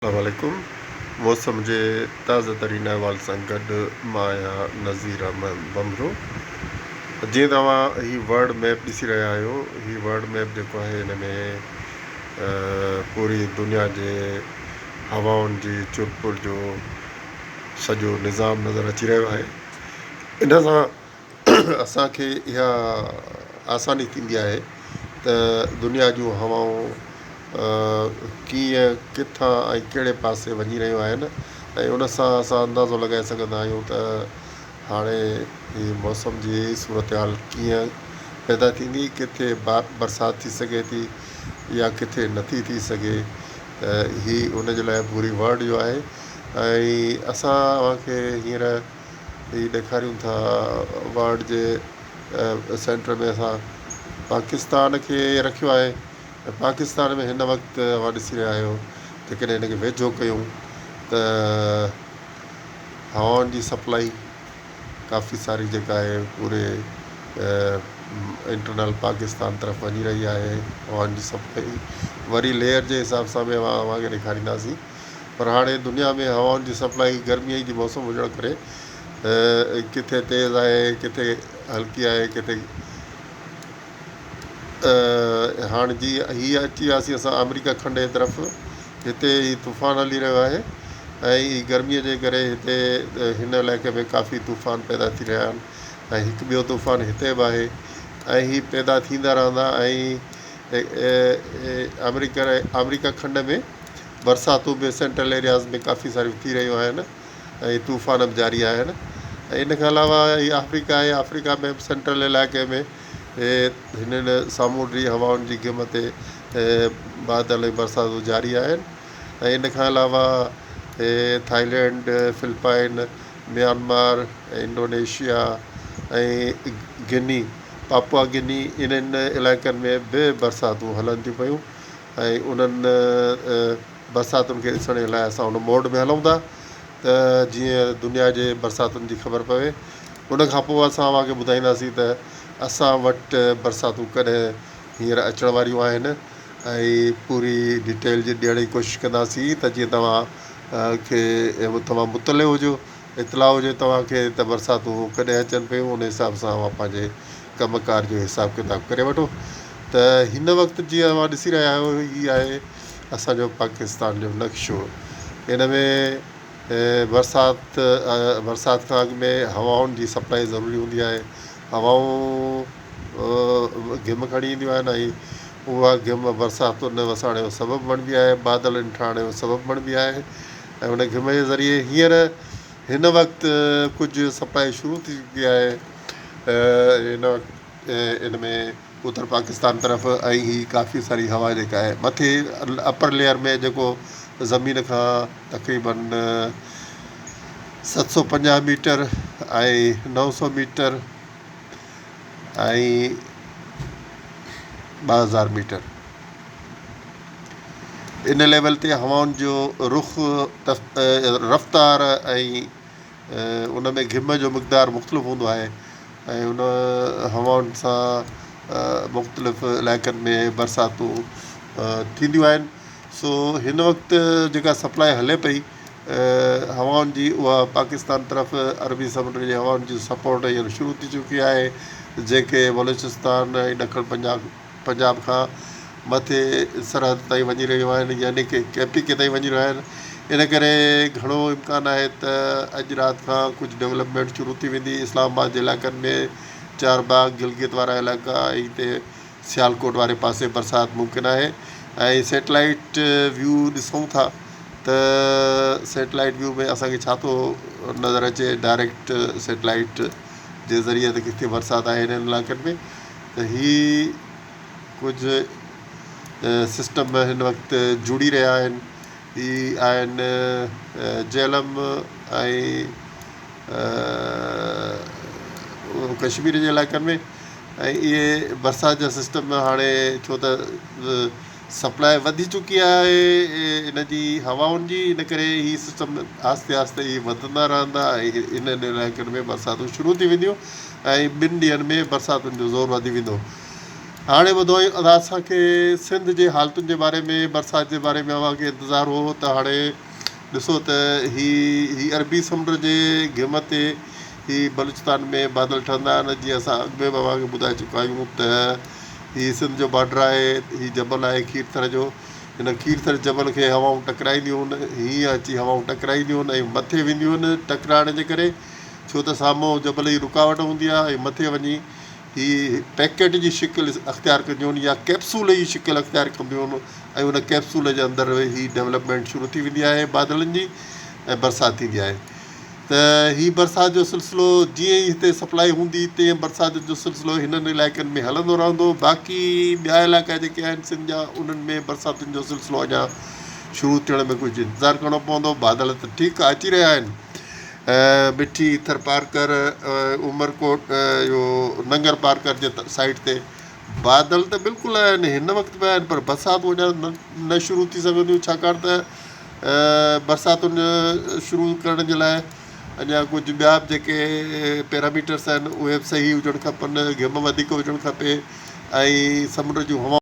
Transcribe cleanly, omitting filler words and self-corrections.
अस्सलामुअलैकुम। मौसम जे ताज़ा तरीन अहवाल सां गॾु मां आहियां नज़ीर अहमद बमरो। जीअं तव्हां हीउ वर्ल्ड मैप ॾिसी रहिया आहियो, हीउ वर्ल्ड मैप जेको आहे हिन में पूरी दुनिया जे हवाउनि जी चुरपुर जो सॼो निज़ाम नज़र अची रहियो आहे। इन सां असांखे इहा आसानी थींदी आहे त दुनिया जूं हवाऊं कीअं किथां ऐं कहिड़े पासे वञी रहियूं आहिनि, ऐं उन सां असां अंदाज़ो लॻाए सघंदा आहियूं त हाणे हीअ मौसम जी सूरत हाल कीअं पैदा थींदी, किथे बरसाति थी सघे थी या किथे नथी थी सघे। त हीअ उन जे लाइ पूरी वर्ल्ड जो आहे। ऐं असां तव्हांखे हींअर हीअ ॾेखारियूं था वर्ल्ड जे सेंटर में असां पाकिस्तान खे रखियो आहे। पाकिस्तान में हिन वक़्तु तव्हां ॾिसी रहिया आहियो जेकॾहिं हिनखे वेझो कयूं त हवाउनि जी सप्लाई काफ़ी सारी जेका आहे पूरे इंटरनल पाकिस्तान तरफ़ वञी रही आहे। हवाउनि जी सप्लाई वरी लेयर जे हिसाब सां बि अवांखे ॾेखारींदासीं, पर हाणे दुनिया में हवाउनि जी सप्लाई गर्मीअ जी मौसम हुजण करे किथे तेज़ आहे, किथे हल्की आहे, किथे हाणे जीअं हीअ अची वियासीं असां अमेरिका खंड जे तरफ़। हिते ही तूफ़ान हली रहियो आहे ऐं ही गर्मीअ जे करे हिते हिन इलाइक़े में काफ़ी तूफ़ान पैदा थी रहिया आहिनि, ऐं हिकु ॿियो तूफ़ान हिते बि आहे ऐं ही पैदा थींदा रहंदा। ऐं अमेरिका खंड में बरसातूं बि सेंट्रल एरियाज़ में काफ़ी सारियूं थी रहियूं आहिनि ऐं तूफ़ान बि जारी आहिनि। ऐं इन खां अलावा हीअ अफ्रीका आहे, अफ्रीका में बि सेंट्रल इलाइक़े में हिननि सामूंडी हवाउनि जी गिम ते बादल ऐं बरसातूं जारी आहिनि। ऐं इन खां अलावा थाईलैंड, फिलिपाइन, म्यांमार, इंडोनेशिया ऐं गिनी, पापुआ गिनी, इन्हनि इलाइक़नि में बि बरसातूं हलनि थियूं पियूं। ऐं उन्हनि बरसातुनि खे ॾिसण जे लाइ असां उन मोड में हलूं था त जीअं दुनिया जे बरसातुनि जी ख़बर पवे। उन खां पोइ असां तव्हांखे ॿुधाईंदासीं त असां वटि बरसातूं कॾहिं हींअर अचण वारियूं आहिनि ऐं पूरी डिटेल जी ॾियण जी कोशिशि कंदासीं त जीअं तव्हां मुतलियो हुजो, इतलाउ हुजे तव्हांखे त बरसातूं कॾहिं अचनि पियूं। उन हिसाब सां पंहिंजे कमकार जो हिसाब किताब करे वठो। त हिन वक़्तु जीअं तव्हां ॾिसी रहिया आहियो, हीअ आहे असांजो पाकिस्तान जो नक्शो। हिन में बरसाति खां अॻु में हवाउनि जी सप्लाई ज़रूरी हूंदी आहे। हवाऊं गिम खणी ईंदियूं आहिनि ऐं उहा गिम बरसातुनि वसण जो सबबु बणिबी आहे, बादलनि ठाहिण जो सबबु बणिबी आहे। ऐं उन गिम जे ज़रिए हींअर हिन वक़्तु कुझु सप्लाई शुरू थी चुकी आहे इन में उत्तर पाकिस्तान तरफ़। ऐं ही काफ़ी सारी हवा जेका आहे मथे अपर लेयर में जेको ज़मीन खां तक़रीबन 750 मीटर ऐं 900 मीटर ऐं 2000 मीटर इन लेवल ते हवाउनि जो रुख, रफ़्तार ऐं उन में घिम जो मक़दारु मुख़्तलिफ़ हूंदो आहे। ऐं उन हवाउनि सां मुख़्तलिफ़ इलाइक़नि में बरसातूं थींदियूं आहिनि। सो हिन वक़्तु जेका सप्लाई हले पई हवाउनि जी, उहा पाकिस्तान तरफ़ अरबी समुंड जे हवाउनि जी सपोर्ट हींअर शुरू थी चुकी आहे, जेके बलूचिस्तान ऐं ॾखिण पंजाब खां मथे सरहद ताईं वञी रहियूं आहिनि, यानी कि KPK ताईं वञी रहिया आहिनि। इन करे घणो इम्कानु आहे त अॼु राति खां कुझु डेवलपमेंट शुरू थी वेंदी इस्लामाबाद जे इलाइक़नि में, चारबाग, गिलगित वारा इलाइक़ा ऐं हिते सियालकोट वारे पासे बरसाति मुमकिन आहे। ऐं सैटेलाइट व्यू ॾिसूं था त सैटेलाइट व्यू में असांखे छा थो नज़र अचे, डायरेक्ट सैटेलाइट जे ज़रिए त किथे बरसाति आहे हिननि इलाइक़नि में। त हीअ कुझु सिस्टम हिन वक़्तु जुड़ी रहिया आहिनि। ही आहिनि जेलम ऐं कश्मीर जे इलाइक़नि में। ऐं इहे बरसाति जा सिस्टम हाणे छो त सप्लाई वधी चुकी आहे इन जी हवाउनि जी, इन करे हीअ सिस्टम आहिस्ते आहिस्ते ही वधंदा रहंदा ऐं इन्हनि इलाइक़नि में बरसातूं शुरू थी वेंदियूं ऐं 2 ॾींहंनि में बरसातुनि जो ज़ोर वधी वेंदो। हाणे ॿुधो असांखे सिंध जे हालतुनि जे बारे में बरसाति जे बारे में अव्हांखे इंतज़ारु हो त हाणे ॾिसो त ही अरबी समुंड जे घिम ते ही बलूचिस्तान में बादल ठहंदा आहिनि। जीअं असां अॻु में बि अव्हांखे ॿुधाए चुका आहियूं त ही सिंध जो बॉर्डर आहे, ही जबल आहे खीरथर जो। हिन खीरथर जबल खे हवाऊं टकराईंदियूं आहिनि, हीअं अची हवाऊं टकराईंदियूं आहिनि ऐं मथे वेंदियूं आहिनि टकराइण जे करे, छो त साम्हूं जबल जी रुकावट हूंदी आहे ऐं मथे वञी ही पैकेट जी शिकिल अख़्तियार कंदियूं आहिनि या कैप्सूल जी शिकिल अख़्तियार कंदियूं आहिनि ऐं उन कैप्सूल जे अंदरि ही डेवलपमेंट शुरू थी वेंदी आहे बादलनि जी ऐं बरसाति थींदी आहे। त हीउ बरसाति जो सिलसिलो जीअं ई हिते सप्लाई हूंदी तीअं बरसाति जो सिलसिलो हिननि इलाइक़नि में हलंदो रहंदो। बाक़ी ॿिया इलाइक़ा जेके आहिनि सिंध जा, उन्हनि में बरसातियुनि जो सिलसिलो अञा शुरू थियण में कुझु इंतज़ारु करिणो पवंदो। बादल त ठीकु आहे अची रहिया आहिनि, मिठी थरपारकर उमरकोट इहो नंगर पारकर जे साइड ते बादल त बिल्कुलु आहिनि, हिन वक़्तु बि आहिनि, पर बरसाति अञा न शुरू थी सघंदियूं छाकाणि त बरसातुनि शुरू करण जे लाइ अञा कुझु ॿिया बि जेके पैरामीटर्स आहिनि उहे बि सही हुजणु खपनि, घिम वधीक हुजणु खपे ऐं समुंड जूं हवाऊं